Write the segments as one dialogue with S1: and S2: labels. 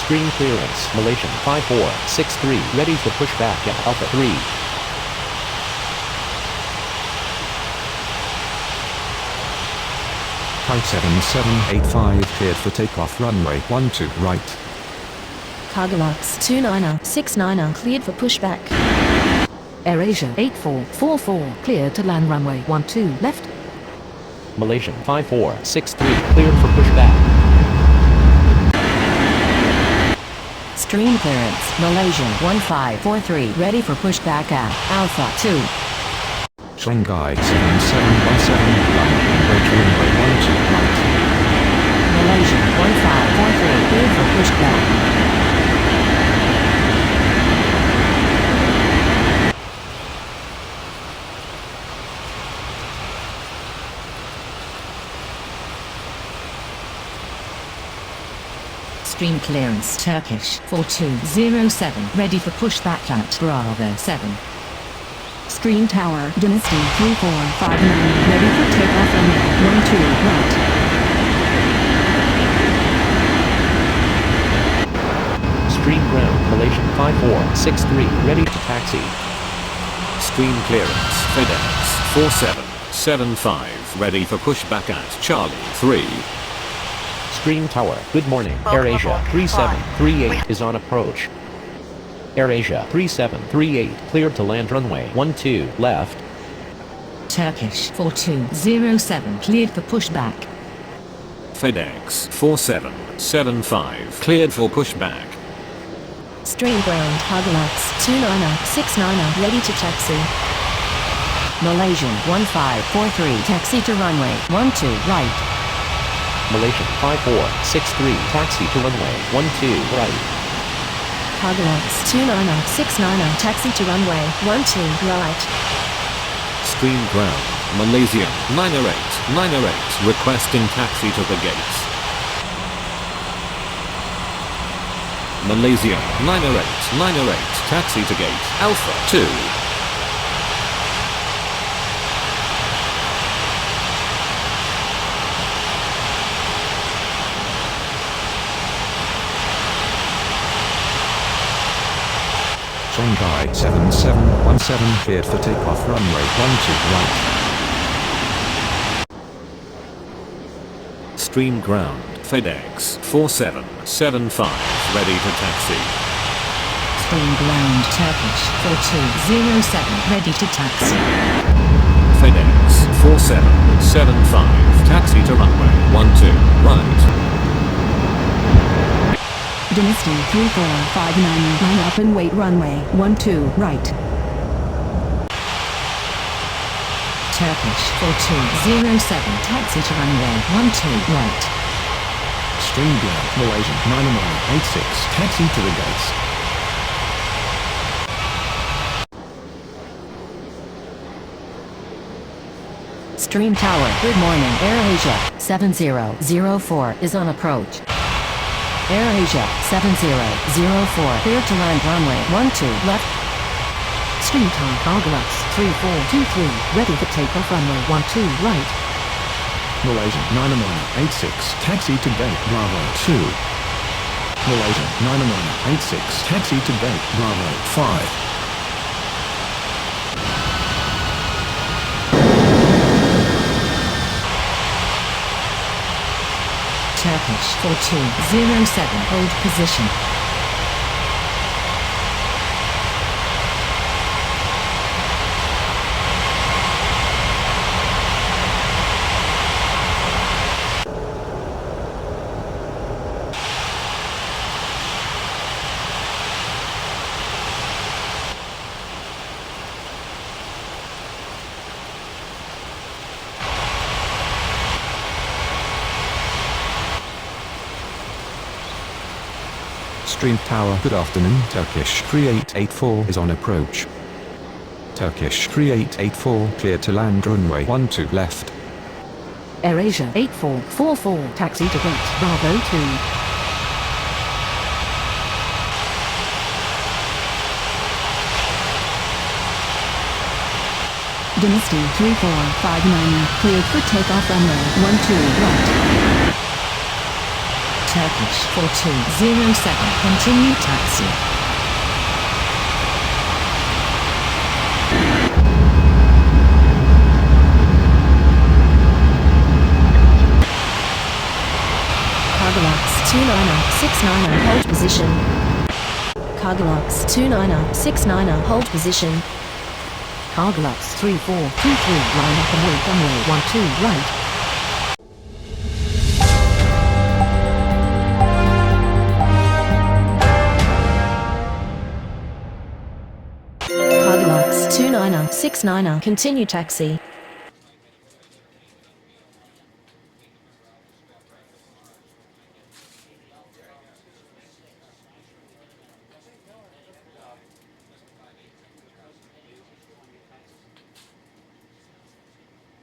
S1: Screen clearance. Malaysian 5463. Ready for pushback at Alpha 3.
S2: Type 7785 cleared for takeoff runway 12 right.
S3: Cargolux 2969 cleared for pushback.
S4: AirAsia 8444 cleared to land runway 12 left.
S1: Malaysian 5463 cleared for pushback.
S3: Stream clearance. Malaysian 1543 ready for pushback at Alpha 2.
S2: Shanghai 7717 landing approach runway 12 right.
S3: Malaysian 1543 cleared for pushback. Stream clearance. Turkish 4207 ready for pushback at Bravo 7. Stream tower. Dynasty 3459 ready for takeoff runway 12 right.
S1: Stream ground. Malaysian 5463 ready to taxi.
S5: Stream clearance. FedEx 4775 ready for pushback at Charlie 3.
S1: Stream tower. Good morning. AirAsia 3738 is on approach. AirAsia 3738 cleared to land runway 12 left.
S3: Turkish 4207 cleared for pushback.
S5: FedEx 4775 cleared for pushback.
S3: Stream ground. Cargolux 29069 ready to taxi. Malaysian 1543 taxi to runway 12 right.
S1: Malaysian 5463 taxi to runway 12 right.
S3: Cargolux 29069 taxi to runway 12 right.
S5: Stream ground. Malaysian 908 requesting taxi to the gates. Malaysian 908 taxi to gate Alpha 2.
S2: Shanghai 7717 cleared for takeoff runway 12 right.
S5: Stream ground. FedEx 4775 ready to taxi.
S3: Stream ground. Turkish 4207 ready to taxi.
S5: FedEx 4775 taxi to runway 12 right.
S4: Dynasty 3459 line up and wait runway 12 right.
S3: Turkish 4207 taxi to runway 12 right.
S2: Stream ground. Malaysian 9986 taxi to the gates.
S3: Stream tower. Good morning. AirAsia 7004 is on approach. AirAsia 7004 clear to land runway 12 left.
S4: Stream tower. Cargolux 3423 ready for takeoff runway 12 right.
S2: Malaysian 9986 taxi to gate Bravo 2. Malaysian 9986 taxi to gate Bravo 5.
S3: Turkish 4207 hold position.
S2: Stream tower. Good afternoon. Turkish 3884 is on approach. Turkish 3884 clear to land runway 12 left.
S4: AirAsia 8444 taxi to gate Bravo 2. Dynasty 3459 cleared for takeoff runway 12 right.
S3: Turkish 4207, continue taxi.
S4: Cargolux 29069, hold position. Cargolux 29069, hold position. Cargolux 3423, line up and wait runway 12 right. Cargolux 29069, continue taxi.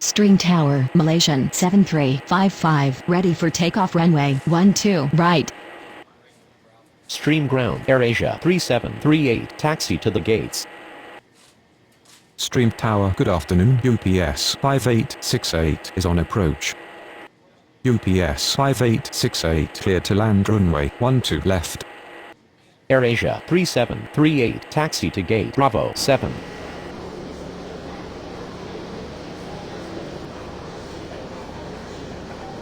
S3: Stream Tower, Malaysian 7355, ready for takeoff runway 12 right.
S1: Stream ground, AirAsia 3738, taxi to the gates.
S2: Stream Tower, good afternoon. UPS 5868 is on approach. UPS 5868 cleared to land runway 12 left.
S1: AirAsia 3738, taxi to gate Bravo 7.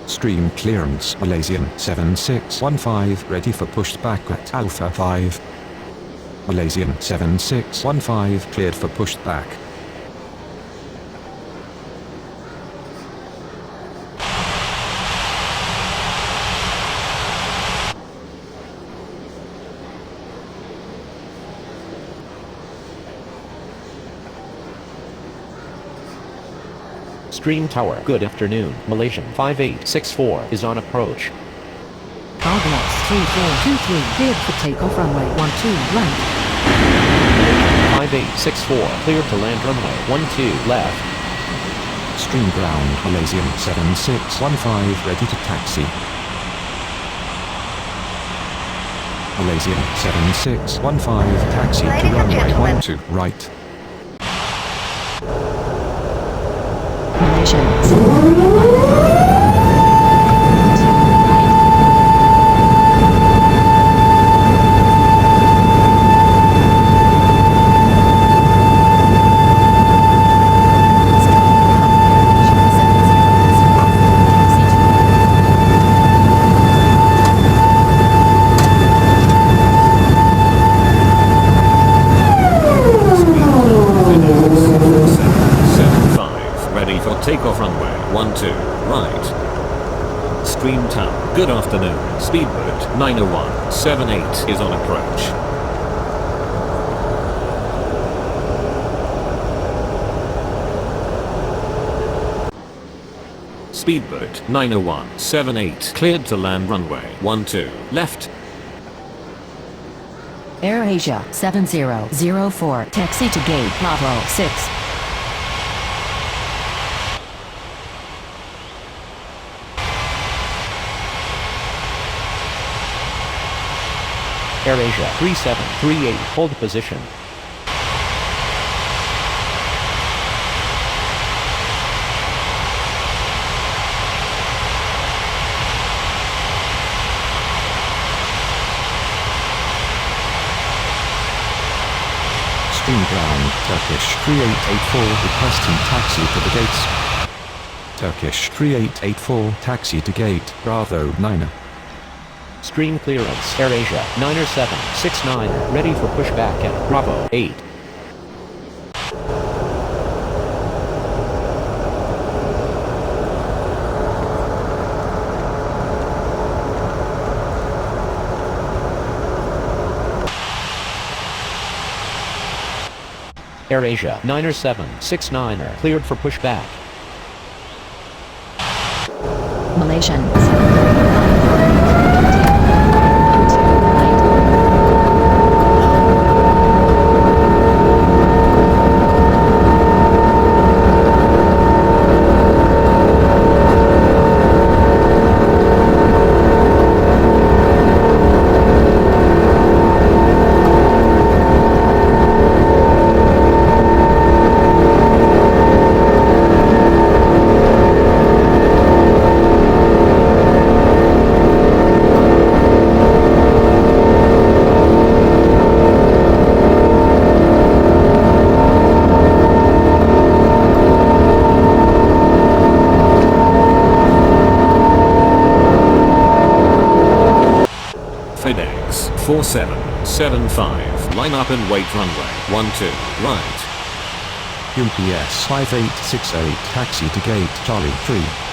S2: Stream clearance, Malaysian 7615, ready for push back at Alpha 5. Malaysian 7615, cleared for push back.
S1: Stream Tower, good afternoon. Malaysian 5864 is on approach.
S4: Cargolux 3423, cleared for takeoff runway 12 right.
S1: 5864, cleared to land runway 12 left.
S2: Stream ground, Malaysian 7615, ready to taxi. Malaysian 7615, taxi to runway 12 right.
S3: Malaysian
S5: Takeoff runway 12 right. Stream Tower, good afternoon. Speedboat 90178 is on approach. Speedboat 90178 cleared to land runway 12 left.
S3: AirAsia 7004, taxi to gate Bravo 6.
S1: AirAsia 3738, hold position.
S2: Stream ground, Turkish 3884, requesting taxi to the gates. Turkish 3884, taxi to gate Bravo 9.
S1: Stream clearance, AirAsia 9769, ready for pushback at Bravo 8. AirAsia 9769, cleared for pushback.
S3: Malaysian
S5: 4775. Line up and wait runway 12, right.
S2: UPS 5868 taxi to gate Charlie 3.